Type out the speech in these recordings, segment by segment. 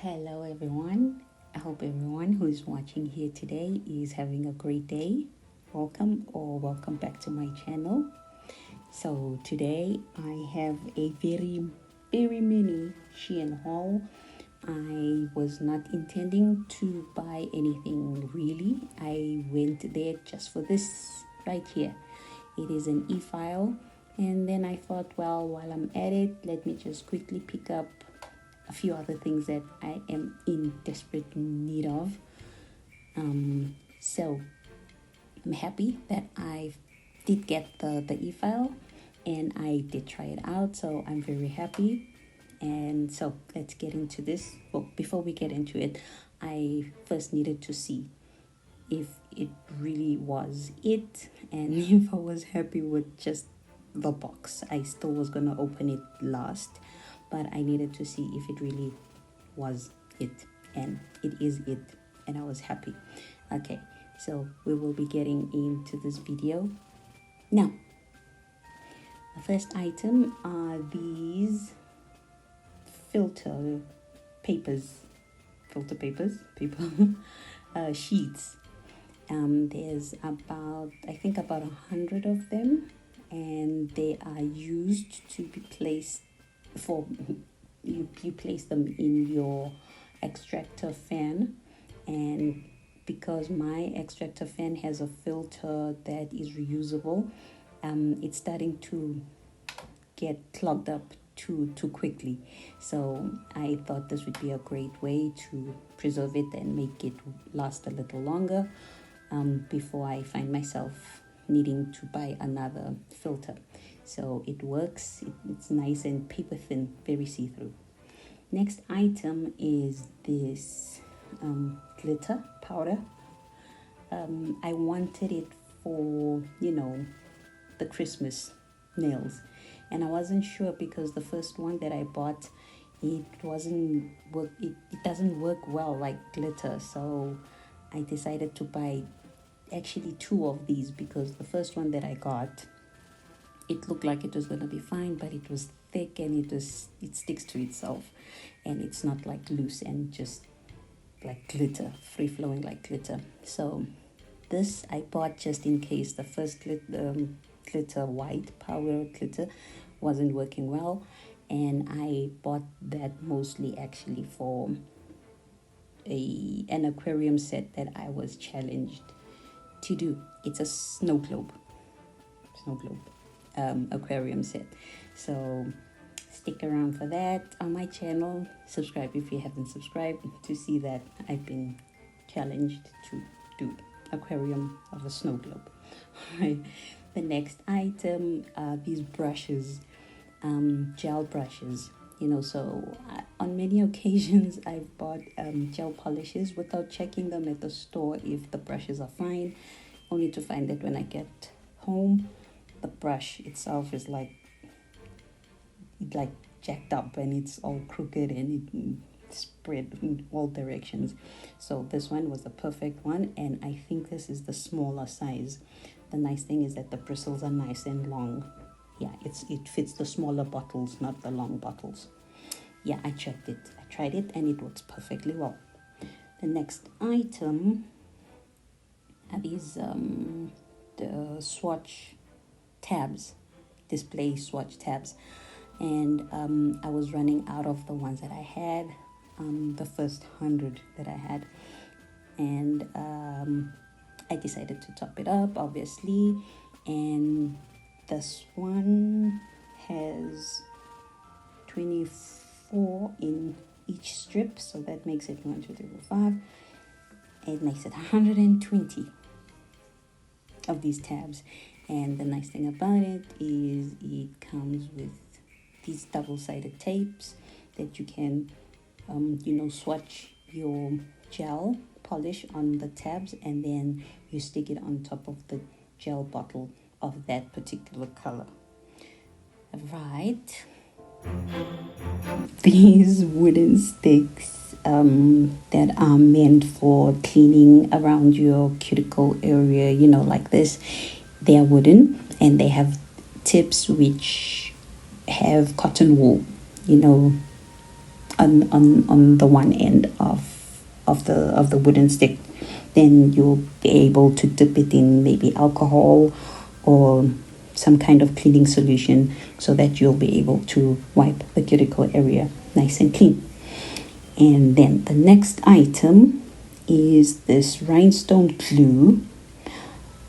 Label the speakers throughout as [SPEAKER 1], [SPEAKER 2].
[SPEAKER 1] Hello, everyone. I hope everyone who is watching here today is having a great day. Welcome back to my channel. So, today I have a very mini Shein haul. I was not intending to buy anything really. I went there just for this right here. It is an e-file, and then I thought, well, while I'm at it, let me just quickly pick up a few other things that I am in desperate need of. So I'm happy that I did get the e-file and I did try it out. So I'm very happy. And so let's get into this. Well, before we get into it, I first needed to see if it really was it and if I was happy with just the box. I still was gonna open it last, but I needed to see if it really was it, and it is it, and I was happy. Okay, so we will be getting into this video now. The first item are these filter papers sheets. There's about, I think, about 100 of them, and they are used to be placed for you place them in your extractor fan. And because my extractor fan has a filter that is reusable, it's starting to get clogged up too quickly. So I thought this would be a great way to preserve it and make it last a little longer, before I find myself needing to buy another filter. So it works. It's nice and paper thin, very see-through. Next item is this glitter powder. I wanted it for, the Christmas nails, and I wasn't sure because the first one that I bought, it doesn't work well like glitter. So I decided to buy actually two of these, because the first one that I got, it looked like it was going to be fine, but it was thick and it sticks to itself, and it's not like loose and just like glitter, free flowing like glitter. So this I bought just in case the first glitter white powder glitter wasn't working well, and I bought that mostly actually for an aquarium set that I was challenged to do. It's a snow globe aquarium set. So stick around for that on my channel. Subscribe if you haven't subscribed to see that I've been challenged to do aquarium of a snow globe. Right. The next item are these brushes, gel brushes. So on many occasions I've bought gel polishes without checking them at the store if the brushes are fine, only to find that when I get home, the brush itself is like jacked up and it's all crooked and it spread in all directions. So this one was the perfect one, and I think this is the smaller size. The nice thing is that the bristles are nice and long. Yeah, it fits the smaller bottles, not the long bottles. Yeah, I checked it. I tried it and it works perfectly well. The next item are these the swatch tabs, display swatch tabs. And I was running out of the ones that I had, the first 100 that I had. And I decided to top it up, obviously. And this one has 24 in each strip, so that makes it 1, 2, 3, 4, 5. It makes it 120 of these tabs. And the nice thing about it is it comes with these double-sided tapes that you can swatch your gel polish on the tabs, and then you stick it on top of the gel bottle of that particular color. Right. These wooden sticks that are meant for cleaning around your cuticle area, like this. They are wooden and they have tips which have cotton wool, on the one end of the wooden stick. Then you'll be able to dip it in maybe alcohol or some kind of cleaning solution so that you'll be able to wipe the cuticle area nice and clean. And then the next item is this rhinestone glue.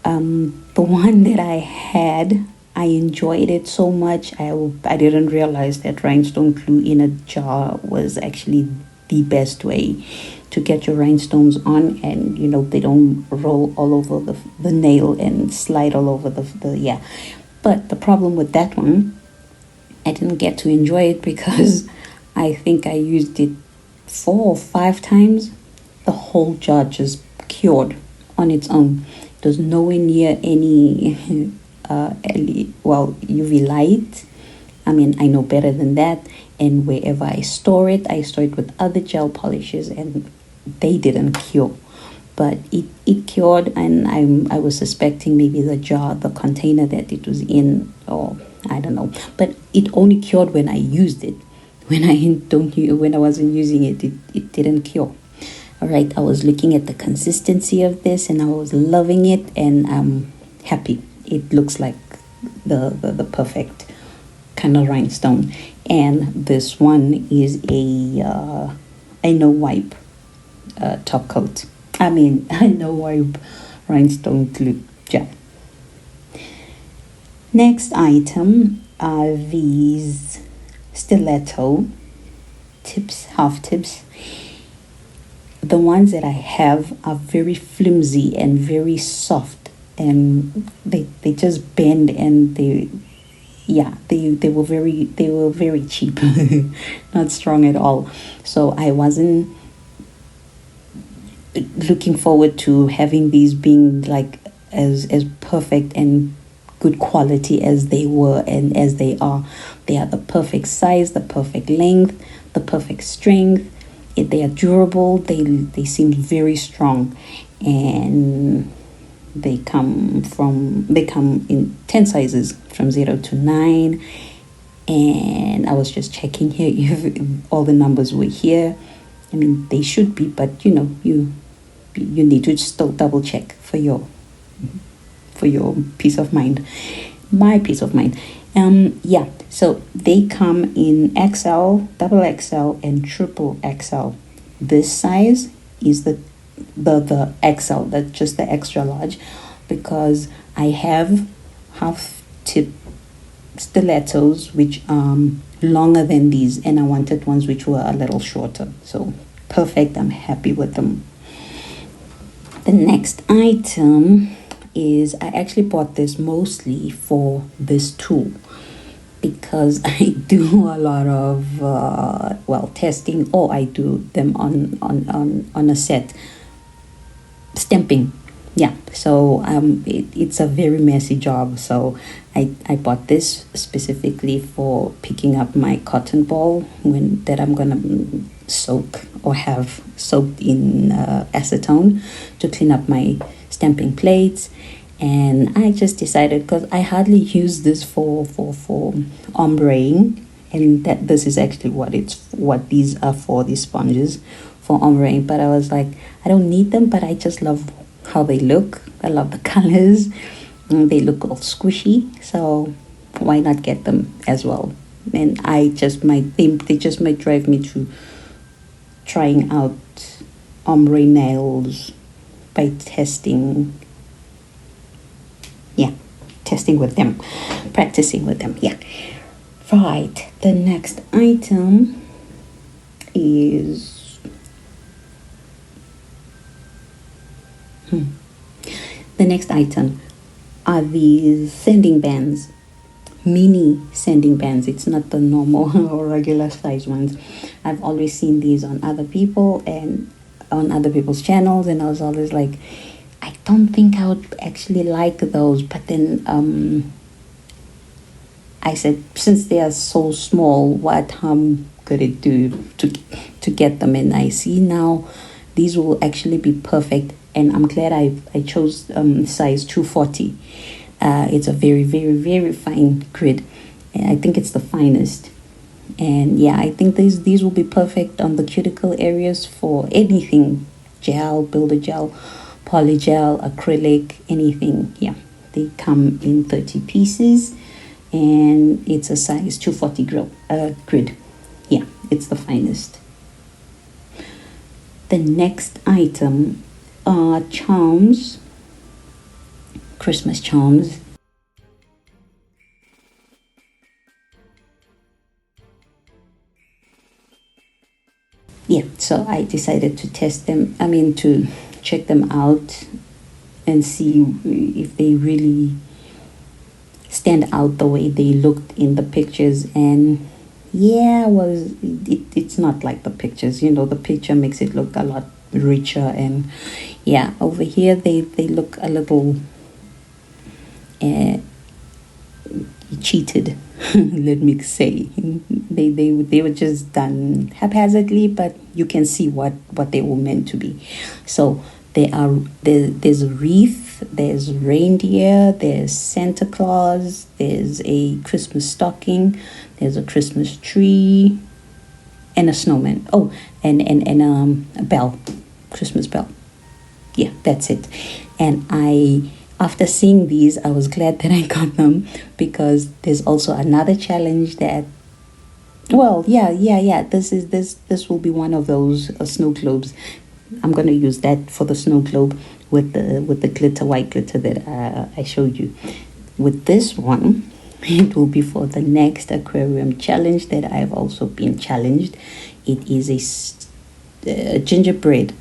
[SPEAKER 1] The one that I had, I enjoyed it so much. I didn't realize that rhinestone glue in a jar was actually the best way to get your rhinestones on, and they don't roll all over the nail and slide all over the yeah. But the problem with that one, I didn't get to enjoy it because I think I used it 4 or 5 times. The whole jar just cured on its own. There's nowhere near any UV light. I mean, I know better than that. And wherever I store it with other gel polishes, and they didn't cure. But it cured, and I was suspecting maybe the container that it was in, or I don't know. But it only cured when I used it. When I wasn't using it, it didn't cure. All right, I was looking at the consistency of this, and I was loving it, and I'm happy. It looks like the perfect kind of rhinestone. And this one is a no wipe top coat. I mean, a no wipe rhinestone glue gel. Next item are these stiletto tips, half tips. The ones that I have are very flimsy and very soft, and they just bend, and they were very cheap, not strong at all. So I wasn't looking forward to having these being like as perfect and good quality as they were and as they are. They are the perfect size, the perfect length, the perfect strength. They are durable. They seem very strong, and they come in 10 sizes from 0 to 9. And I was just checking here if all the numbers were here. I mean, they should be, but you need to still double check for your peace of mind, my peace of mind. So they come in XL, double XL, and triple XL. This size is the XL, that's just the extra large, because I have half tip stilettos which are longer than these, and I wanted ones which were a little shorter. So perfect, I'm happy with them. The next item is, I actually bought this mostly for this tool, because I do a lot of testing, or I do them on a set, stamping. So it's a very messy job. So I bought this specifically for picking up my cotton ball that I'm gonna soak or have soaked in acetone to clean up my stamping plates. And I just decided, because I hardly use this for ombreing, and that this is actually what these are for, these sponges for ombreing. But I was like, I don't need them, but I just love how they look. I love the colors. They look all squishy, so why not get them as well? And they just might drive me to trying out ombre nails by testing with them, practicing with them. Right, the next item is are these sanding bands, mini sanding bands. It's not the normal or regular size ones. I've always seen these on other people and on other people's channels, and I was always like, I don't think I would actually like those. But then I said, since they are so small, what harm could it do to get them? And I see now these will actually be perfect. And I'm glad I chose size 240. It's a very, very, very fine grid. And I think it's the finest And yeah, I think these will be perfect on the cuticle areas for anything gel, builder gel, polygel, acrylic, anything. Yeah, they come in 30 pieces and it's a size 240 grid. Yeah, it's the finest. The next item are charms, Christmas charms. Yeah, so I decided to test them, to check them out and see if they really stand out the way they looked in the pictures. And yeah, it's not like the pictures, the picture makes it look a lot richer. And yeah, over here they look a little uh, cheated. Let me say they were just done haphazardly, but you can see what they were meant to be. So there's a wreath, there's reindeer, there's Santa Claus, there's a Christmas stocking, there's a Christmas tree, and a snowman. Oh, and a bell, Christmas bell. Yeah, that's it. And after seeing these, I was glad that I got them, because there's also another challenge that, well, yeah. This will be one of those snow globes. I'm gonna use that for the snow globe with the glitter, white glitter that I showed you. With this one, it will be for the next aquarium challenge that I've also been challenged. It is a gingerbread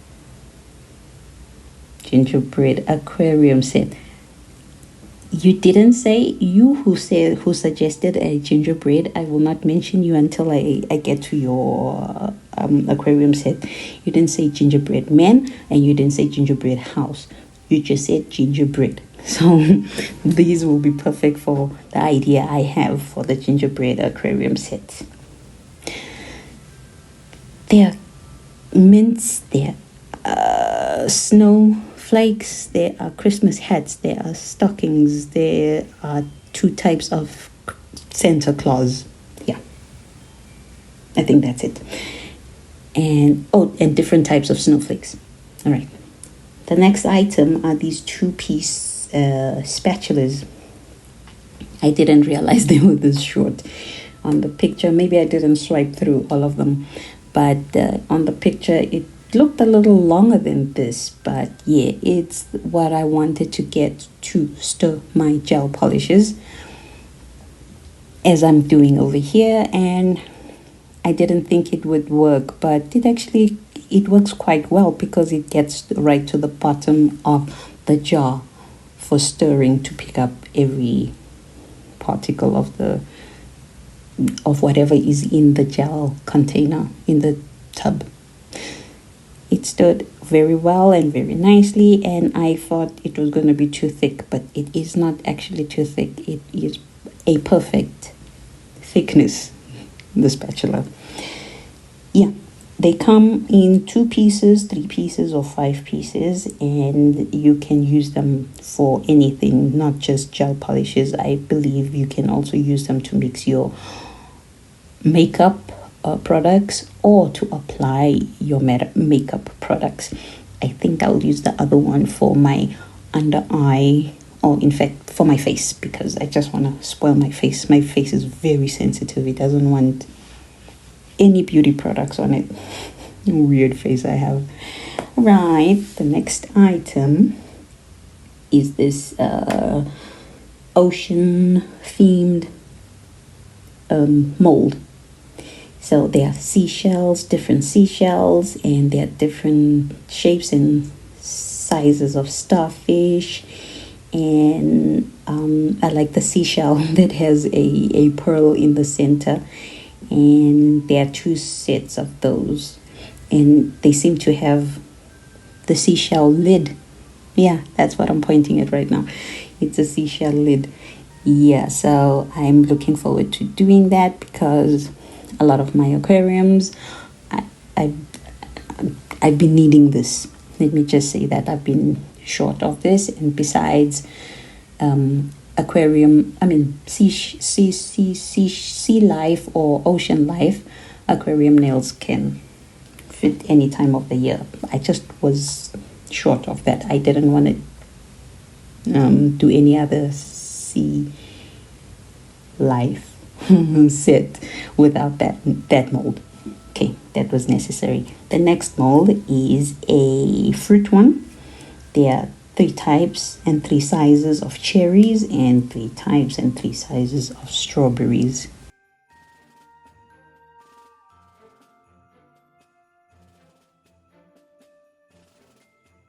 [SPEAKER 1] aquarium set. You didn't say, who suggested a gingerbread. I will not mention you until I get to your aquarium set. You didn't say gingerbread man, and you didn't say gingerbread house. You just said gingerbread. So these will be perfect for the idea I have for the gingerbread aquarium set. There are mints, there are snowflakes, there are Christmas hats, there are stockings, there are 2 types of Santa Claus. Yeah, I think that's it. And different types of snowflakes. All right. The next item are these 2-piece spatulas. I didn't realize they were this short on the picture. Maybe I didn't swipe through all of them, but on the picture it looked a little longer than this. But yeah, it's what I wanted to get to stir my gel polishes, as I'm doing over here. And I didn't think it would work, but it works quite well, because it gets right to the bottom of the jar for stirring to pick up every particle of whatever is in the gel container, in the tub. It stirred very well and very nicely, and I thought it was going to be too thick, but it is not actually too thick. It is a perfect thickness, the spatula. Yeah, they come in 2 pieces, 3 pieces, or 5 pieces, and you can use them for anything, not just gel polishes. I believe you can also use them to mix your makeup products, or to apply your makeup products. I think I'll use the other one for my under eye, or in fact for my face, because I just want to spoil my face. My face is very sensitive. It doesn't want any beauty products on it. Weird face I have. Right, the next item is this ocean themed mold. So there are different seashells, and there are different shapes and sizes of starfish. And I like the seashell that has a pearl in the center. And there are 2 sets of those. And they seem to have the seashell lid. Yeah, that's what I'm pointing at right now. It's a seashell lid. Yeah, so I'm looking forward to doing that, because a lot of my aquariums, I've been needing this. Let me just say that I've been short of this. And besides, aquarium, I mean sea life or ocean life aquarium nails can fit any time of the year. I just was short of that. I didn't want to do any other sea life set without that mold. Okay, that was necessary. The next mold is a fruit one. There are 3 types and 3 sizes of cherries and 3 types and 3 sizes of strawberries.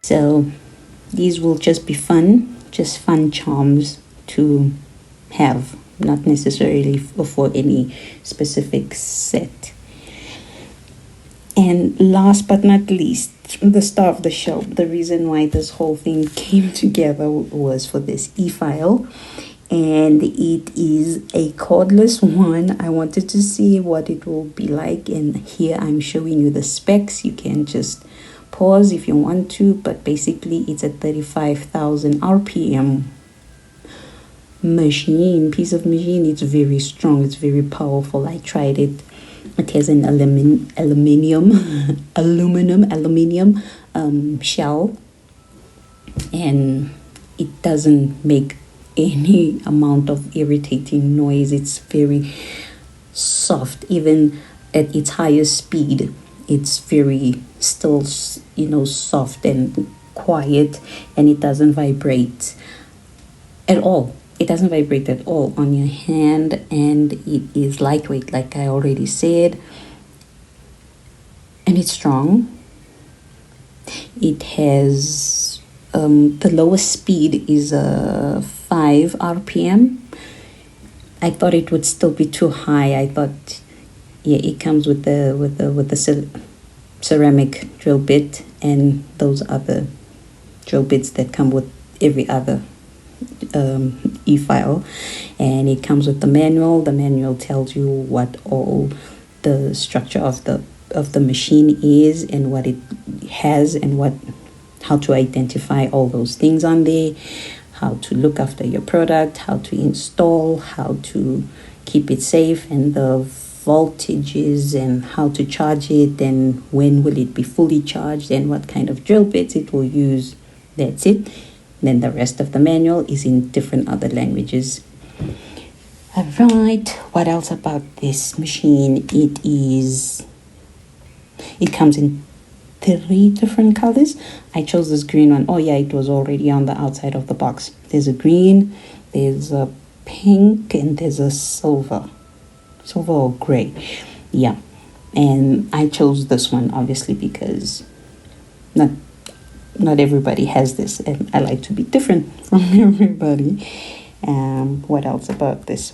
[SPEAKER 1] So these will just be just fun charms to have, not necessarily for any specific set. And last but not least, the star of the show, the reason why this whole thing came together was for this e-file. And it is a cordless one. I wanted to see what it will be like, and here I'm showing you the specs. You can just pause if you want to, but basically it's a 35,000 RPM piece of machine. It's very strong, it's very powerful. I tried it. It has an aluminum shell, and it doesn't make any amount of irritating noise. It's very soft. Even at its highest speed, it's very still, soft and quiet, and it doesn't vibrate at all. It doesn't vibrate at all on your hand, and it is lightweight, like I already said, and it's strong. It has the lowest speed is 5 RPM. I thought it would still be too high. I thought, yeah, it comes with the ceramic drill bit and those other drill bits that come with every other e-file, and it comes with the manual. The manual tells you what all the structure of the machine is and what it has and how to identify all those things on there, how to look after your product, how to install, how to keep it safe, and the voltages and how to charge it, and when will it be fully charged, and what kind of drill bits it will use. That's it. Then the rest of the manual is in different other languages. All right, what else about this machine? It comes in 3 different colors. I chose this green one. Oh yeah, it was already on the outside of the box. There's a green, there's a pink, and there's a silver or gray. Yeah, and I chose this one obviously because not everybody has this, and I like to be different from everybody. What else about this?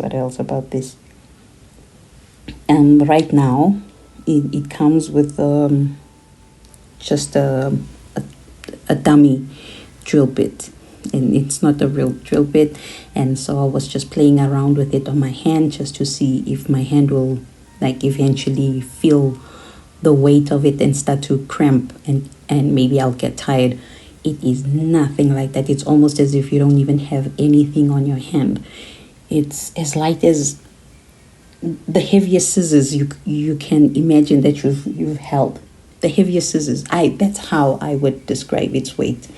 [SPEAKER 1] Right now it comes with just a dummy drill bit, and it's not a real drill bit, and so I was just playing around with it on my hand just to see if my hand will eventually feel the weight of it and start to cramp, and maybe I'll get tired. It is nothing like that. It's almost as if you don't even have anything on your hand. It's as light as the heaviest scissors you can imagine that you've held. The heaviest scissors. That's how I would describe its weight.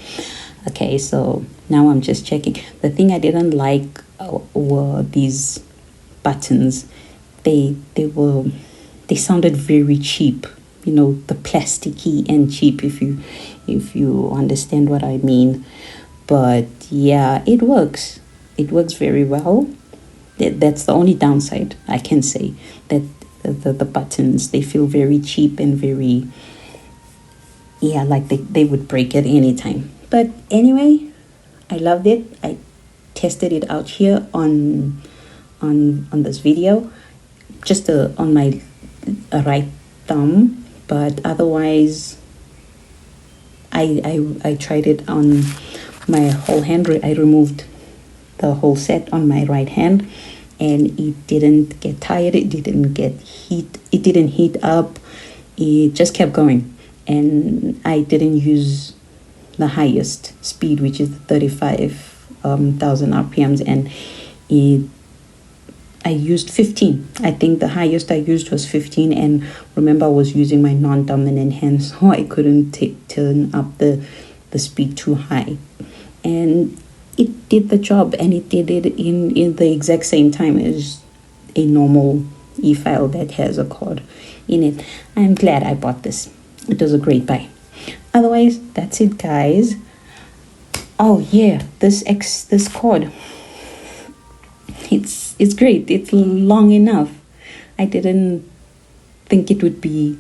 [SPEAKER 1] Okay, so now I'm just checking. The thing I didn't like were these buttons. They sounded very cheap. The plasticky and cheap, if you understand what I mean. But yeah, it works. It works very well. That's the only downside I can say, that the buttons, they feel very cheap and very, like they would break at any time. But anyway, I loved it. I tested it out here on this video, just on my right thumb, but otherwise I tried it on my whole hand. I removed the whole set on my right hand, and it didn't get tired, it didn't heat up, it just kept going. And I didn't use the highest speed, which is 35 thousand RPMs, and I used 15. I think the highest I used was 15, and remember I was using my non-dominant hand, so I couldn't turn up the speed too high. And it did the job, and it did it in the exact same time as a normal e-file that has a chord in it. I'm glad I bought this. It was a great buy. Otherwise, that's it, guys. Oh yeah, this chord, it's great. It's long enough. I didn't think it would be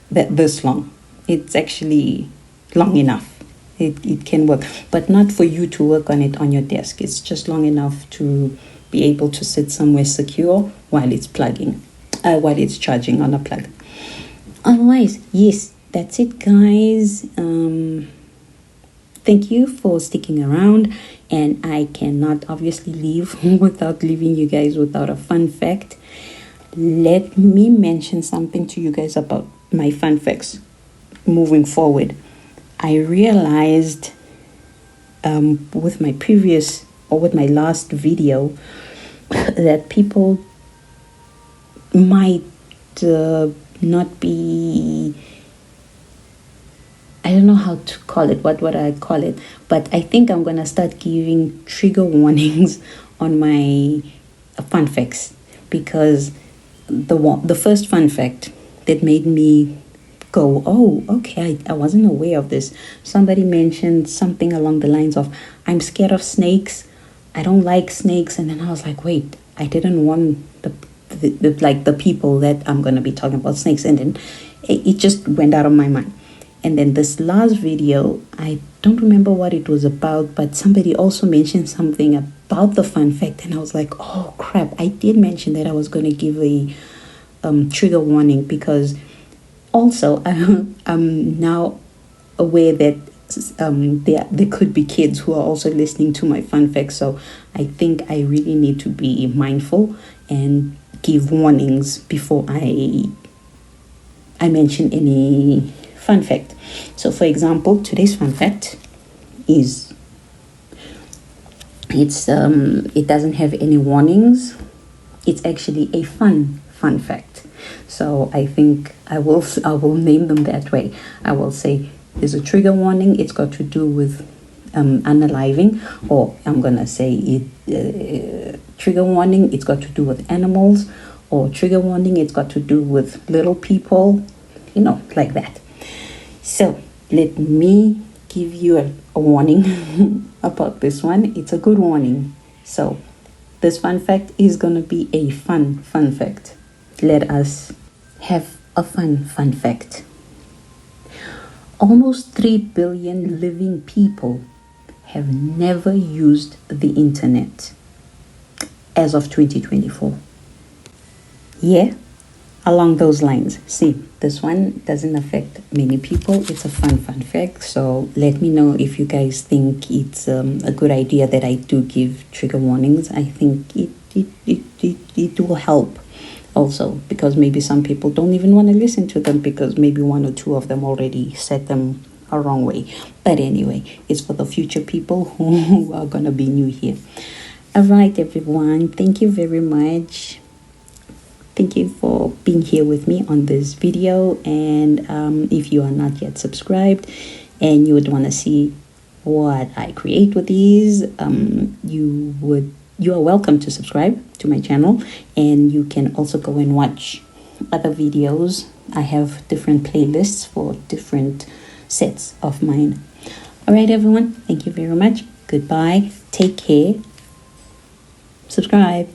[SPEAKER 1] this long. It's actually long enough. It can work, but not for you to work on it on your desk. It's just long enough to be able to sit somewhere secure while it's while it's charging on a plug. Otherwise, yes, that's it, guys. Thank you for sticking around, and I cannot obviously leave without leaving you guys without a fun fact. Let me mention something to you guys about my fun facts moving forward. I realized with my last video that people might not be, I don't know how to call it, what would I call it, but I think I'm going to start giving trigger warnings on my fun facts, because the first fun fact that made me go, oh, okay, I wasn't aware of this. Somebody mentioned something along the lines of, I'm scared of snakes, I don't like snakes, and then I was like, wait, I didn't want the people that I'm going to be talking about snakes, and then it just went out of my mind. And then this last video, I don't remember what it was about, but somebody also mentioned something about the fun fact, and I was like, oh crap, I did mention that I was going to give a trigger warning, because also I'm now aware that there could be kids who are also listening to my fun facts, so I think I really need to be mindful and give warnings before I mention any fun fact. So for example, today's fun fact is it doesn't have any warnings. It's actually a fun fact. So I think I will name them that way. I will say there's a trigger warning. It's got to do with unaliving, or I'm gonna say it trigger warning. It's got to do with animals, or trigger warning. It's got to do with little people, like that. So let me give you a warning about this one. It's a good warning. So this fun fact is going to be a fun fact. Let us have a fun fact. Almost 3 billion living people have never used the internet as of 2024. Yeah, along those lines. See, this one doesn't affect many people. It's a fun fact. So let me know if you guys think it's a good idea that I do give trigger warnings. I think it will help also, because maybe some people don't even want to listen to them, because maybe one or two of them already set them a wrong way. But anyway, it's for the future people who are going to be new here. All right, everyone. Thank you very much. Thank you for being here with me on this video. And if you are not yet subscribed and you would want to see what I create with these, you are welcome to subscribe to my channel, and you can also go and watch other videos. I have different playlists for different sets of mine. All right, everyone. Thank you very much. Goodbye. Take care. Subscribe.